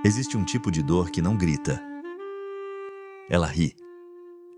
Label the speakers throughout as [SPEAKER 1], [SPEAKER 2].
[SPEAKER 1] Existe um tipo de dor que não grita. Ela ri.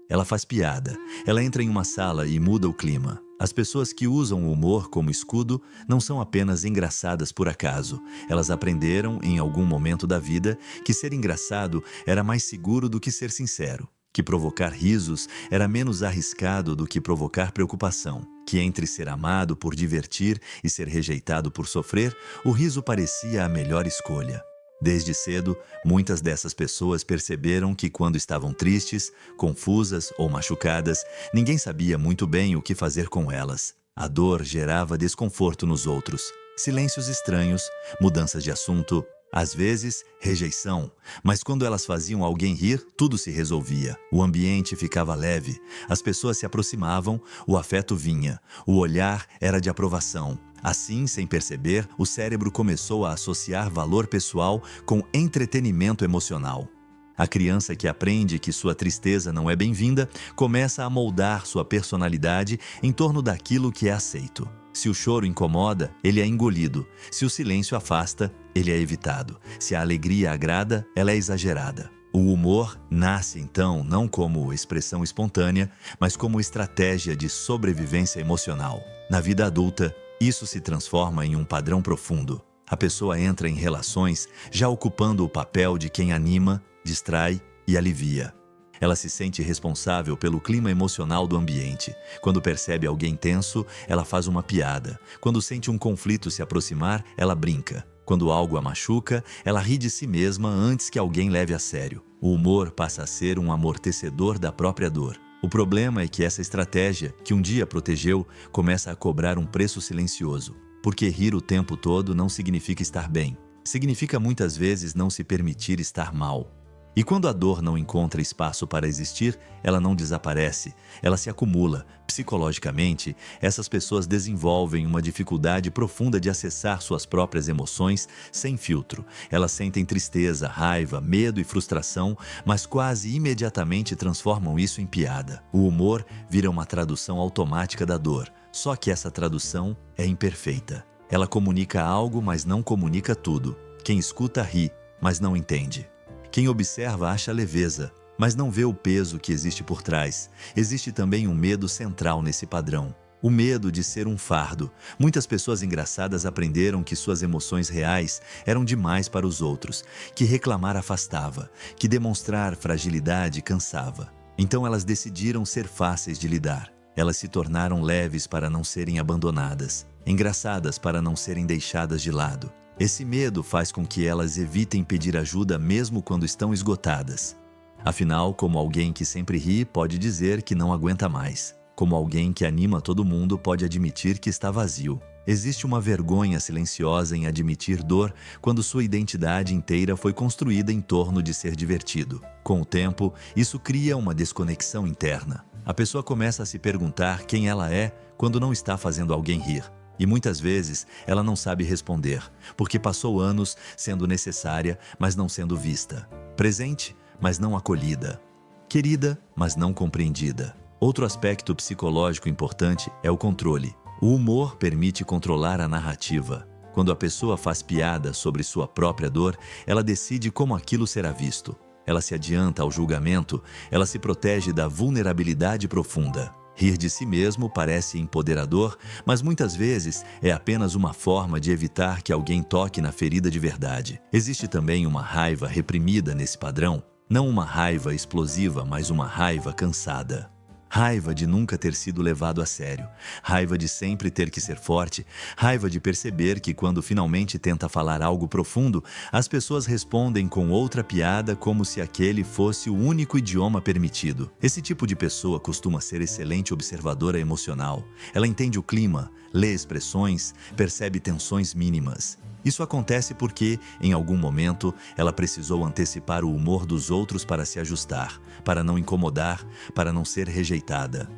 [SPEAKER 1] Ela faz piada. Ela entra em uma sala e muda o clima. As pessoas que usam o humor como escudo não são apenas engraçadas por acaso. Elas aprenderam, em algum momento da vida, que ser engraçado era mais seguro do que ser sincero. Que provocar risos era menos arriscado do que provocar preocupação. Que entre ser amado por divertir e ser rejeitado por sofrer, o riso parecia a melhor escolha. Desde cedo, muitas dessas pessoas perceberam que quando estavam tristes, confusas ou machucadas, ninguém sabia muito bem o que fazer com elas. A dor gerava desconforto nos outros, silêncios estranhos, mudanças de assunto, às vezes, rejeição. Mas quando elas faziam alguém rir, tudo se resolvia. O ambiente ficava leve, as pessoas se aproximavam, o afeto vinha, o olhar era de aprovação. Assim, sem perceber, o cérebro começou a associar valor pessoal com entretenimento emocional. A criança que aprende que sua tristeza não é bem-vinda começa a moldar sua personalidade em torno daquilo que é aceito. Se o choro incomoda, ele é engolido. Se o silêncio afasta, ele é evitado. Se a alegria agrada, ela é exagerada. O humor nasce, então, não como expressão espontânea, mas como estratégia de sobrevivência emocional. Na vida adulta, isso se transforma em um padrão profundo. A pessoa entra em relações já ocupando o papel de quem anima, distrai e alivia. Ela se sente responsável pelo clima emocional do ambiente. Quando percebe alguém tenso, ela faz uma piada. Quando sente um conflito se aproximar, ela brinca. Quando algo a machuca, ela ri de si mesma antes que alguém leve a sério. O humor passa a ser um amortecedor da própria dor. O problema é que essa estratégia, que um dia protegeu, começa a cobrar um preço silencioso. Porque rir o tempo todo não significa estar bem. Significa muitas vezes não se permitir estar mal. E quando a dor não encontra espaço para existir, ela não desaparece, ela se acumula. Psicologicamente, essas pessoas desenvolvem uma dificuldade profunda de acessar suas próprias emoções sem filtro. Elas sentem tristeza, raiva, medo e frustração, mas quase imediatamente transformam isso em piada. O humor vira uma tradução automática da dor, só que essa tradução é imperfeita. Ela comunica algo, mas não comunica tudo. Quem escuta ri, mas não entende. Quem observa acha leveza, mas não vê o peso que existe por trás. Existe também um medo central nesse padrão. O medo de ser um fardo. Muitas pessoas engraçadas aprenderam que suas emoções reais eram demais para os outros, que reclamar afastava, que demonstrar fragilidade cansava. Então elas decidiram ser fáceis de lidar. Elas se tornaram leves para não serem abandonadas, engraçadas para não serem deixadas de lado. Esse medo faz com que elas evitem pedir ajuda mesmo quando estão esgotadas. Afinal, como alguém que sempre ri pode dizer que não aguenta mais. Como alguém que anima todo mundo pode admitir que está vazio. Existe uma vergonha silenciosa em admitir dor quando sua identidade inteira foi construída em torno de ser divertido. Com o tempo, isso cria uma desconexão interna. A pessoa começa a se perguntar quem ela é quando não está fazendo alguém rir. E muitas vezes ela não sabe responder, porque passou anos sendo necessária, mas não sendo vista. Presente, mas não acolhida. Querida, mas não compreendida. Outro aspecto psicológico importante é o controle. O humor permite controlar a narrativa. Quando a pessoa faz piada sobre sua própria dor, ela decide como aquilo será visto. Ela se adianta ao julgamento, ela se protege da vulnerabilidade profunda. Rir de si mesmo parece empoderador, mas muitas vezes é apenas uma forma de evitar que alguém toque na ferida de verdade. Existe também uma raiva reprimida nesse padrão. Não uma raiva explosiva, mas uma raiva cansada. Raiva de nunca ter sido levado a sério. Raiva de sempre ter que ser forte. Raiva de perceber que quando finalmente tenta falar algo profundo, as pessoas respondem com outra piada como se aquele fosse o único idioma permitido. Esse tipo de pessoa costuma ser excelente observadora emocional. Ela entende o clima, lê expressões, percebe tensões mínimas. Isso acontece porque, em algum momento, ela precisou antecipar o humor dos outros para se ajustar, para não incomodar, para não ser rejeitada.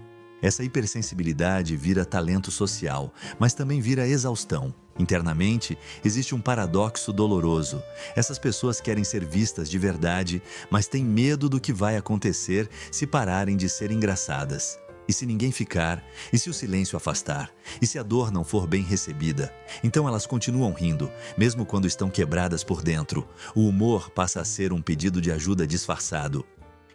[SPEAKER 1] Essa hipersensibilidade vira talento social, mas também vira exaustão. Internamente, existe um paradoxo doloroso. Essas pessoas querem ser vistas de verdade, mas têm medo do que vai acontecer se pararem de ser engraçadas. E se ninguém ficar? E se o silêncio afastar? E se a dor não for bem recebida? Então elas continuam rindo, mesmo quando estão quebradas por dentro. O humor passa a ser um pedido de ajuda disfarçado.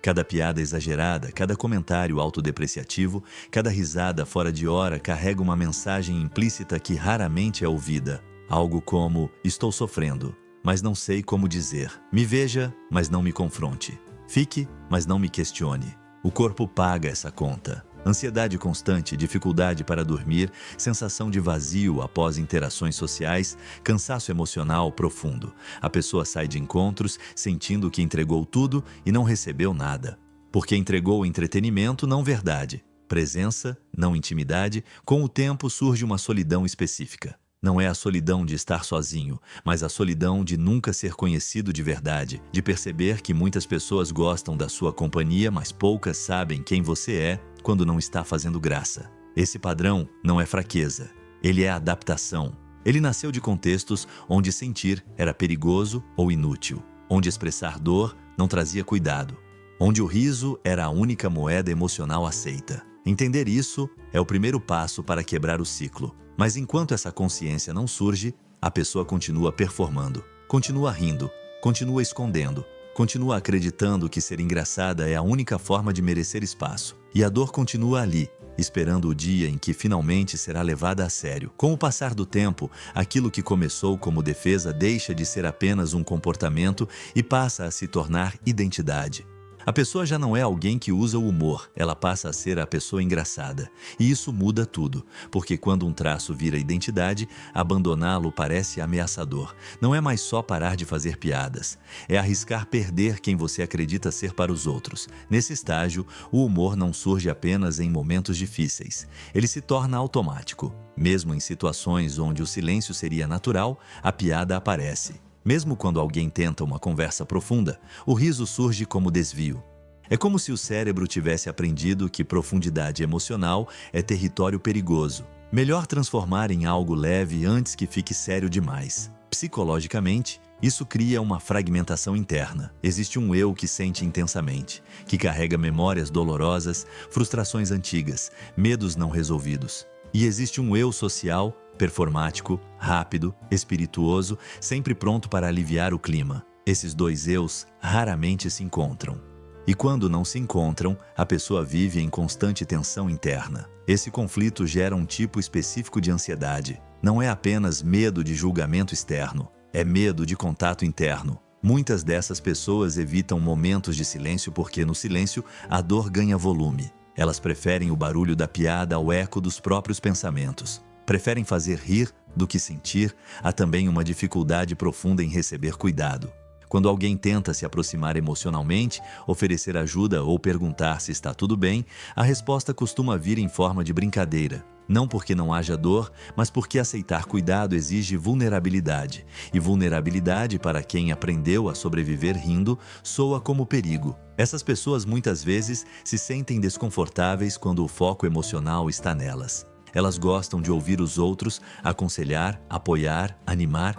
[SPEAKER 1] Cada piada exagerada, cada comentário autodepreciativo, cada risada fora de hora carrega uma mensagem implícita que raramente é ouvida. Algo como: estou sofrendo, mas não sei como dizer. Me veja, mas não me confronte. Fique, mas não me questione. O corpo paga essa conta. Ansiedade constante, dificuldade para dormir, sensação de vazio após interações sociais, cansaço emocional profundo. A pessoa sai de encontros sentindo que entregou tudo e não recebeu nada. Porque entregou entretenimento, não verdade. Presença, não intimidade, com o tempo surge uma solidão específica. Não é a solidão de estar sozinho, mas a solidão de nunca ser conhecido de verdade, de perceber que muitas pessoas gostam da sua companhia, mas poucas sabem quem você é quando não está fazendo graça. Esse padrão não é fraqueza, ele é adaptação. Ele nasceu de contextos onde sentir era perigoso ou inútil, onde expressar dor não trazia cuidado, onde o riso era a única moeda emocional aceita. Entender isso é o primeiro passo para quebrar o ciclo. Mas enquanto essa consciência não surge, a pessoa continua performando, continua rindo, continua escondendo, continua acreditando que ser engraçada é a única forma de merecer espaço. E a dor continua ali, esperando o dia em que finalmente será levada a sério. Com o passar do tempo, aquilo que começou como defesa deixa de ser apenas um comportamento e passa a se tornar identidade. A pessoa já não é alguém que usa o humor, ela passa a ser a pessoa engraçada. E isso muda tudo, porque quando um traço vira identidade, abandoná-lo parece ameaçador. Não é mais só parar de fazer piadas, é arriscar perder quem você acredita ser para os outros. Nesse estágio, o humor não surge apenas em momentos difíceis, ele se torna automático. Mesmo em situações onde o silêncio seria natural, a piada aparece. Mesmo quando alguém tenta uma conversa profunda, o riso surge como desvio. É como se o cérebro tivesse aprendido que profundidade emocional é território perigoso. Melhor transformar em algo leve antes que fique sério demais. Psicologicamente, isso cria uma fragmentação interna. Existe um eu que sente intensamente, que carrega memórias dolorosas, frustrações antigas, medos não resolvidos. E existe um eu social performático, rápido, espirituoso, sempre pronto para aliviar o clima. Esses dois eus raramente se encontram. E quando não se encontram, a pessoa vive em constante tensão interna. Esse conflito gera um tipo específico de ansiedade. Não é apenas medo de julgamento externo, é medo de contato interno. Muitas dessas pessoas evitam momentos de silêncio porque no silêncio a dor ganha volume. Elas preferem o barulho da piada ao eco dos próprios pensamentos. Preferem fazer rir do que sentir. Há também uma dificuldade profunda em receber cuidado. Quando alguém tenta se aproximar emocionalmente, oferecer ajuda ou perguntar se está tudo bem, a resposta costuma vir em forma de brincadeira. Não porque não haja dor, mas porque aceitar cuidado exige vulnerabilidade. E vulnerabilidade, para quem aprendeu a sobreviver rindo, soa como perigo. Essas pessoas muitas vezes se sentem desconfortáveis quando o foco emocional está nelas. Elas gostam de ouvir os outros, aconselhar, apoiar, animar.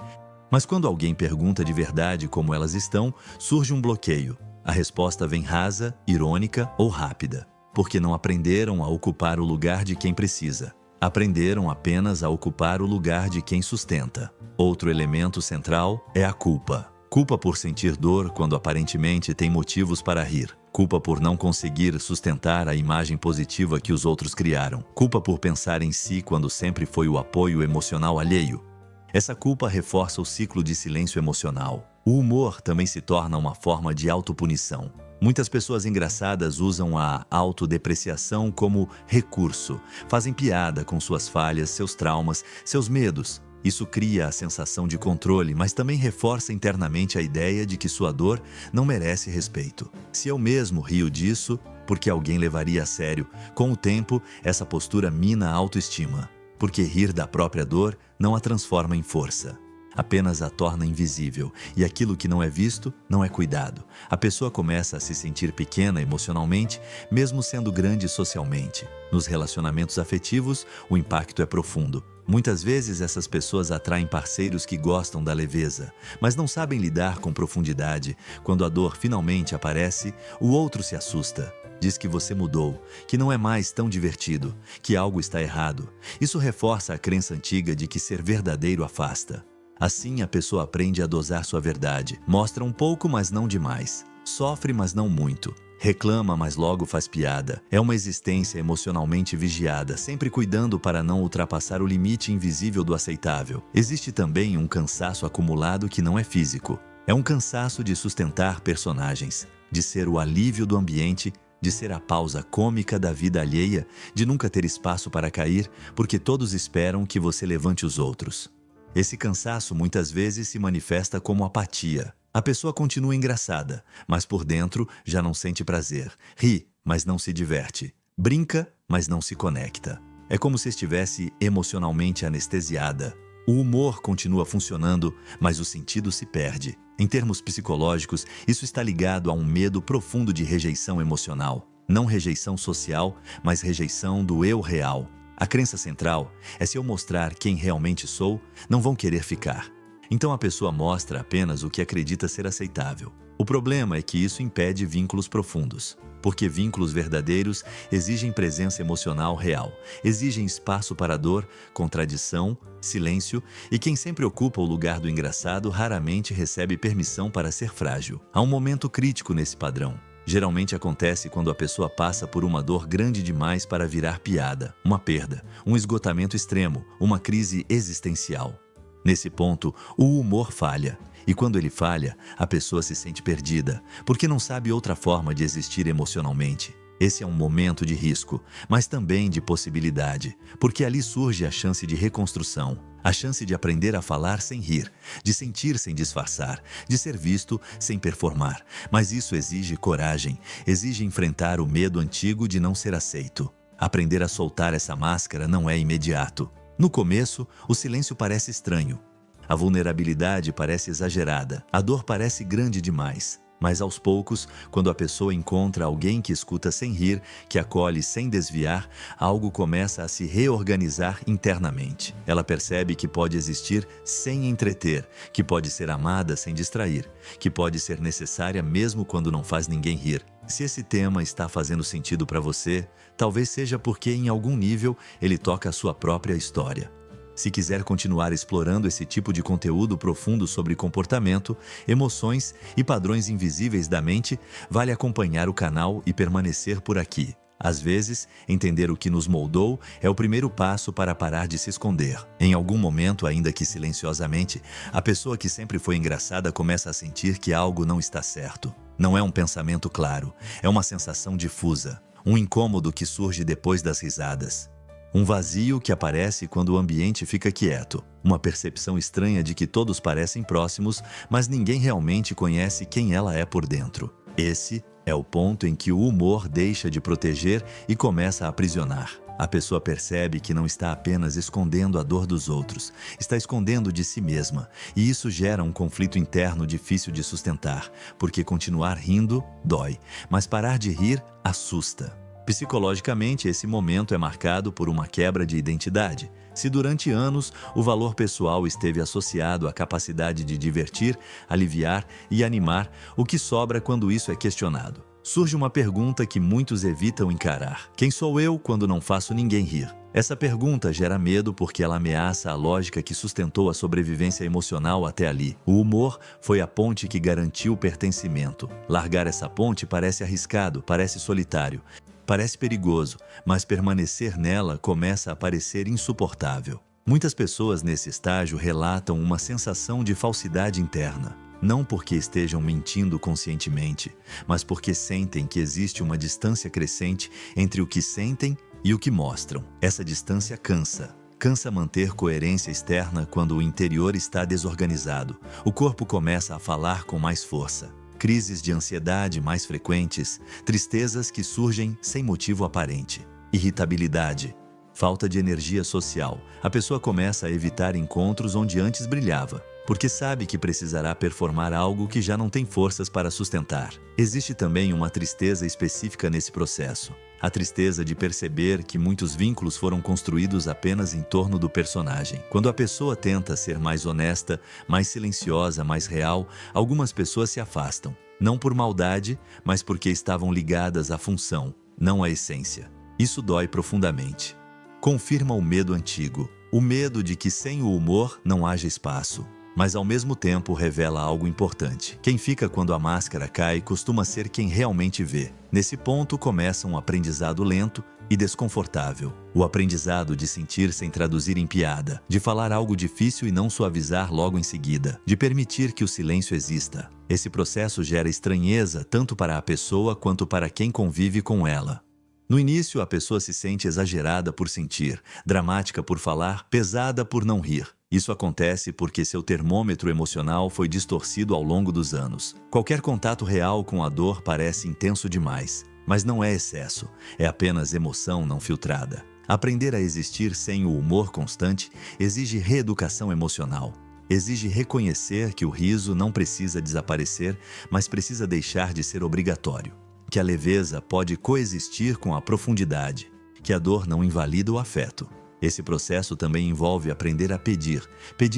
[SPEAKER 1] Mas quando alguém pergunta de verdade como elas estão, surge um bloqueio. A resposta vem rasa, irônica ou rápida. Porque não aprenderam a ocupar o lugar de quem precisa. Aprenderam apenas a ocupar o lugar de quem sustenta. Outro elemento central é a culpa. Culpa por sentir dor quando aparentemente tem motivos para rir. Culpa por não conseguir sustentar a imagem positiva que os outros criaram. Culpa por pensar em si quando sempre foi o apoio emocional alheio. Essa culpa reforça o ciclo de silêncio emocional. O humor também se torna uma forma de autopunição. Muitas pessoas engraçadas usam a autodepreciação como recurso. Fazem piada com suas falhas, seus traumas, seus medos. Isso cria a sensação de controle, mas também reforça internamente a ideia de que sua dor não merece respeito. Se eu mesmo rio disso, por que alguém levaria a sério? Com o tempo, essa postura mina a autoestima. Porque rir da própria dor não a transforma em força. Apenas a torna invisível, e aquilo que não é visto, não é cuidado. A pessoa começa a se sentir pequena emocionalmente, mesmo sendo grande socialmente. Nos relacionamentos afetivos, o impacto é profundo. Muitas vezes essas pessoas atraem parceiros que gostam da leveza, mas não sabem lidar com profundidade. Quando a dor finalmente aparece, o outro se assusta. Diz que você mudou, que não é mais tão divertido, que algo está errado. Isso reforça a crença antiga de que ser verdadeiro afasta. Assim, a pessoa aprende a dosar sua verdade. Mostra um pouco, mas não demais. Sofre, mas não muito. Reclama, mas logo faz piada. É uma existência emocionalmente vigiada, sempre cuidando para não ultrapassar o limite invisível do aceitável. Existe também um cansaço acumulado que não é físico. É um cansaço de sustentar personagens, de ser o alívio do ambiente, de ser a pausa cômica da vida alheia, de nunca ter espaço para cair, porque todos esperam que você levante os outros. Esse cansaço muitas vezes se manifesta como apatia. A pessoa continua engraçada, mas por dentro já não sente prazer. Ri, mas não se diverte. Brinca, mas não se conecta. É como se estivesse emocionalmente anestesiada. O humor continua funcionando, mas o sentido se perde. Em termos psicológicos, isso está ligado a um medo profundo de rejeição emocional. Não rejeição social, mas rejeição do eu real. A crença central é: se eu mostrar quem realmente sou, não vão querer ficar. Então a pessoa mostra apenas o que acredita ser aceitável. O problema é que isso impede vínculos profundos, porque vínculos verdadeiros exigem presença emocional real, exigem espaço para dor, contradição, silêncio, e quem sempre ocupa o lugar do engraçado raramente recebe permissão para ser frágil. Há um momento crítico nesse padrão. Geralmente acontece quando a pessoa passa por uma dor grande demais para virar piada, uma perda, um esgotamento extremo, uma crise existencial. Nesse ponto, o humor falha. E quando ele falha, a pessoa se sente perdida, porque não sabe outra forma de existir emocionalmente. Esse é um momento de risco, mas também de possibilidade, porque ali surge a chance de reconstrução, a chance de aprender a falar sem rir, de sentir sem disfarçar, de ser visto sem performar. Mas isso exige coragem, exige enfrentar o medo antigo de não ser aceito. Aprender a soltar essa máscara não é imediato. No começo, o silêncio parece estranho. A vulnerabilidade parece exagerada. A dor parece grande demais. Mas aos poucos, quando a pessoa encontra alguém que escuta sem rir, que acolhe sem desviar, algo começa a se reorganizar internamente. Ela percebe que pode existir sem entreter, que pode ser amada sem distrair, que pode ser necessária mesmo quando não faz ninguém rir. Se esse tema está fazendo sentido para você, talvez seja porque em algum nível ele toca a sua própria história. Se quiser continuar explorando esse tipo de conteúdo profundo sobre comportamento, emoções e padrões invisíveis da mente, vale acompanhar o canal e permanecer por aqui. Às vezes, entender o que nos moldou é o primeiro passo para parar de se esconder. Em algum momento, ainda que silenciosamente, a pessoa que sempre foi engraçada começa a sentir que algo não está certo. Não é um pensamento claro, é uma sensação difusa, um incômodo que surge depois das risadas. Um vazio que aparece quando o ambiente fica quieto. Uma percepção estranha de que todos parecem próximos, mas ninguém realmente conhece quem ela é por dentro. Esse é o ponto em que o humor deixa de proteger e começa a aprisionar. A pessoa percebe que não está apenas escondendo a dor dos outros, está escondendo de si mesma. E isso gera um conflito interno difícil de sustentar, porque continuar rindo dói, mas parar de rir assusta. Psicologicamente, esse momento é marcado por uma quebra de identidade. Se durante anos o valor pessoal esteve associado à capacidade de divertir, aliviar e animar, o que sobra quando isso é questionado? Surge uma pergunta que muitos evitam encarar: quem sou eu quando não faço ninguém rir? Essa pergunta gera medo porque ela ameaça a lógica que sustentou a sobrevivência emocional até ali. O humor foi a ponte que garantiu o pertencimento. Largar essa ponte parece arriscado, parece solitário. Parece perigoso, mas permanecer nela começa a parecer insuportável. Muitas pessoas nesse estágio relatam uma sensação de falsidade interna. Não porque estejam mentindo conscientemente, mas porque sentem que existe uma distância crescente entre o que sentem e o que mostram. Essa distância cansa. Cansa manter coerência externa quando o interior está desorganizado. O corpo começa a falar com mais força. Crises de ansiedade mais frequentes, tristezas que surgem sem motivo aparente, irritabilidade, falta de energia social. A pessoa começa a evitar encontros onde antes brilhava, porque sabe que precisará performar algo que já não tem forças para sustentar. Existe também uma tristeza específica nesse processo. A tristeza de perceber que muitos vínculos foram construídos apenas em torno do personagem. Quando a pessoa tenta ser mais honesta, mais silenciosa, mais real, algumas pessoas se afastam. Não por maldade, mas porque estavam ligadas à função, não à essência. Isso dói profundamente. Confirma o medo antigo, o medo de que sem o humor não haja espaço. Mas ao mesmo tempo revela algo importante. Quem fica quando a máscara cai costuma ser quem realmente vê. Nesse ponto começa um aprendizado lento e desconfortável. O aprendizado de sentir sem traduzir em piada, de falar algo difícil e não suavizar logo em seguida, de permitir que o silêncio exista. Esse processo gera estranheza tanto para a pessoa quanto para quem convive com ela. No início, a pessoa se sente exagerada por sentir, dramática por falar, pesada por não rir. Isso acontece porque seu termômetro emocional foi distorcido ao longo dos anos. Qualquer contato real com a dor parece intenso demais, mas não é excesso, é apenas emoção não filtrada. Aprender a existir sem o humor constante exige reeducação emocional. Exige reconhecer que o riso não precisa desaparecer, mas precisa deixar de ser obrigatório. Que a leveza pode coexistir com a profundidade, que a dor não invalida o afeto. Esse processo também envolve aprender a pedir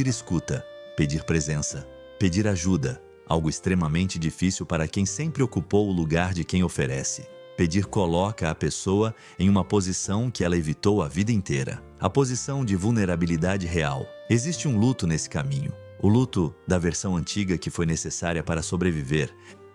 [SPEAKER 1] escuta, pedir presença, pedir ajuda, algo extremamente difícil para quem sempre ocupou o lugar de quem oferece. Pedir coloca a pessoa em uma posição que ela evitou a vida inteira, a posição de vulnerabilidade real. Existe um luto nesse caminho, o luto da versão antiga que foi necessária para sobreviver.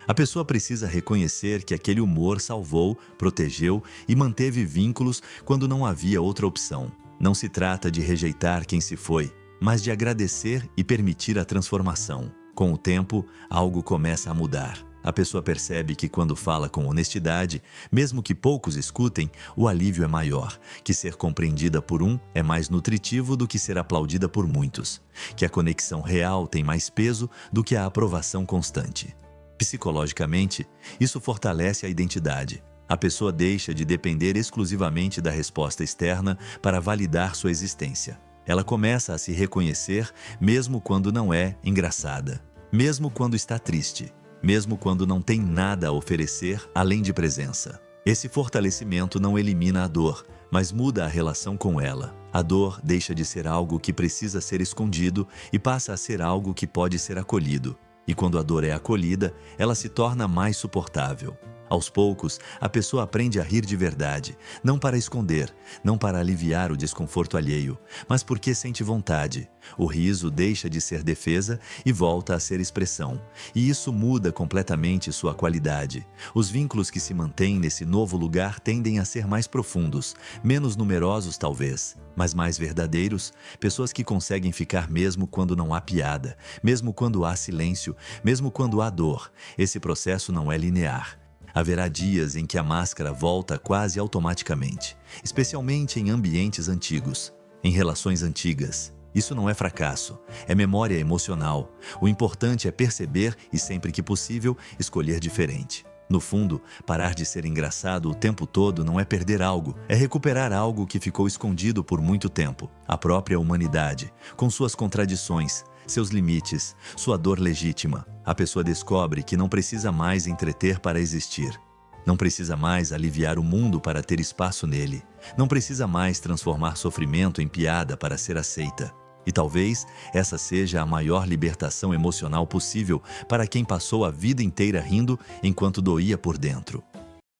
[SPEAKER 1] A pessoa precisa reconhecer que aquele humor salvou, protegeu e manteve vínculos quando não havia outra opção. Não se trata de rejeitar quem se foi, mas de agradecer e permitir a transformação. Com o tempo, algo começa a mudar. A pessoa percebe que quando fala com honestidade, mesmo que poucos escutem, o alívio é maior, que ser compreendida por um é mais nutritivo do que ser aplaudida por muitos, que a conexão real tem mais peso do que a aprovação constante. Psicologicamente, isso fortalece a identidade. A pessoa deixa de depender exclusivamente da resposta externa para validar sua existência. Ela começa a se reconhecer mesmo quando não é engraçada, mesmo quando está triste, mesmo quando não tem nada a oferecer além de presença. Esse fortalecimento não elimina a dor, mas muda a relação com ela. A dor deixa de ser algo que precisa ser escondido e passa a ser algo que pode ser acolhido. E quando a dor é acolhida, ela se torna mais suportável. Aos poucos, a pessoa aprende a rir de verdade, não para esconder, não para aliviar o desconforto alheio, mas porque sente vontade. O riso deixa de ser defesa e volta a ser expressão, e isso muda completamente sua qualidade. Os vínculos que se mantêm nesse novo lugar tendem a ser mais profundos, menos numerosos talvez, mas mais verdadeiros, pessoas que conseguem ficar mesmo quando não há piada, mesmo quando há silêncio, mesmo quando há dor. Esse processo não é linear. Haverá dias em que a máscara volta quase automaticamente, especialmente em ambientes antigos, em relações antigas. Isso não é fracasso, é memória emocional. O importante é perceber e, sempre que possível, escolher diferente. No fundo, parar de ser engraçado o tempo todo não é perder algo, é recuperar algo que ficou escondido por muito tempo. A própria humanidade, com suas contradições, seus limites, sua dor legítima. A pessoa descobre que não precisa mais entreter para existir. Não precisa mais aliviar o mundo para ter espaço nele. Não precisa mais transformar sofrimento em piada para ser aceita. E talvez essa seja a maior libertação emocional possível para quem passou a vida inteira rindo enquanto doía por dentro.